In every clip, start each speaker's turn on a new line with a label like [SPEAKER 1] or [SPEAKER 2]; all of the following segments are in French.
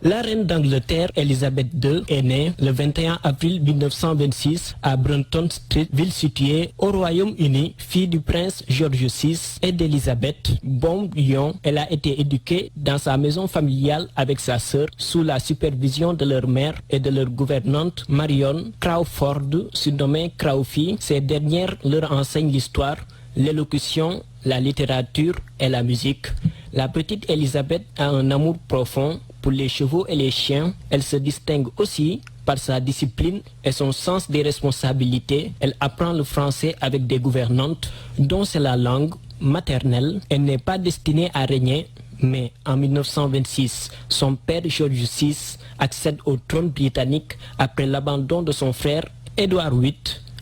[SPEAKER 1] La reine d'Angleterre, Elisabeth II, est née le 21 avril 1926 à Brunton Street, ville située au Royaume-Uni, fille du prince George VI et d'Elisabeth. Bon Lyon, elle a été éduquée dans sa maison familiale avec sa sœur sous la supervision de leur mère et de leur gouvernante Marion Crawford, surnommée Crawfie. Ces dernières leur enseignent l'histoire, l'élocution, la littérature et la musique. La petite Elisabeth a un amour profond pour les chevaux et les chiens. Elle se distingue aussi par sa discipline et son sens des responsabilités. Elle apprend le français avec des gouvernantes dont c'est la langue maternelle. Elle n'est pas destinée à régner, mais en 1926, son père George VI accède au trône britannique après l'abandon de son frère Édouard VIII.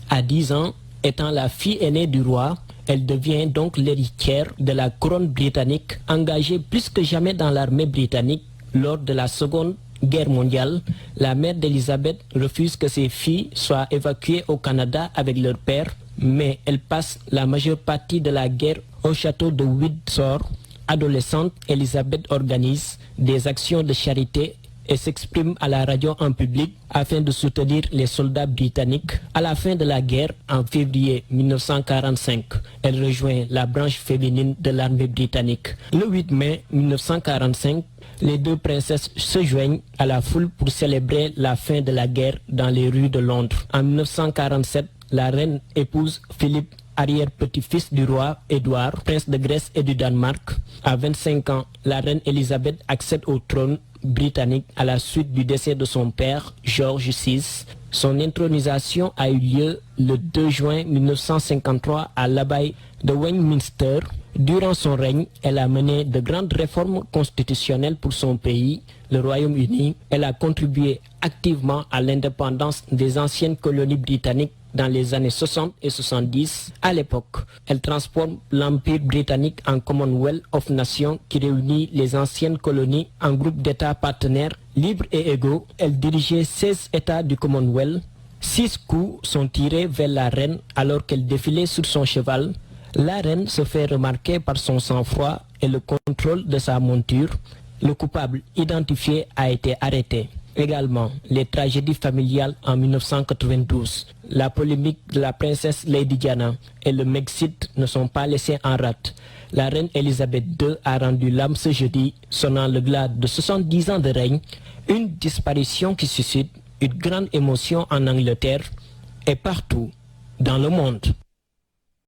[SPEAKER 1] À 10 ans, étant la fille aînée du roi, elle devient donc l'héritière de la couronne britannique, engagée plus que jamais dans l'armée britannique. Lors de la Seconde Guerre mondiale, la mère d'Elisabeth refuse que ses filles soient évacuées au Canada avec leur père, mais elle passe la majeure partie de la guerre au château de Windsor. Adolescente, Elisabeth organise des actions de charité et s'exprime à la radio en public afin de soutenir les soldats britanniques. À la fin de la guerre, en février 1945, elle rejoint la branche féminine de l'armée britannique. Le 8 mai 1945, les deux princesses se joignent à la foule pour célébrer la fin de la guerre dans les rues de Londres. En 1947, la reine épouse Philippe, arrière-petit-fils du roi Édouard, prince de Grèce et du Danemark. À 25 ans, la reine Elisabeth accède au trône britannique à la suite du décès de son père, George VI. Son intronisation a eu lieu le 2 juin 1953 à l'abbaye de Westminster. Durant son règne, elle a mené de grandes réformes constitutionnelles pour son pays, le Royaume-Uni. Elle a contribué activement à l'indépendance des anciennes colonies britanniques dans les années 60 et 70. À l'époque, elle transforme l'Empire britannique en Commonwealth of Nations qui réunit les anciennes colonies en groupe d'États partenaires libres et égaux. Elle dirigeait 16 États du Commonwealth. 6 coups sont tirés vers la reine alors qu'elle défilait sur son cheval. La reine se fait remarquer par son sang-froid et le contrôle de sa monture. Le coupable identifié a été arrêté. Également, les tragédies familiales en 1992, la polémique de la princesse Lady Diana et le Brexit ne sont pas laissés en rate. La reine Elisabeth II a rendu l'âme ce jeudi, sonnant le glas de 70 ans de règne, une disparition qui suscite une grande émotion en Angleterre et partout dans le monde.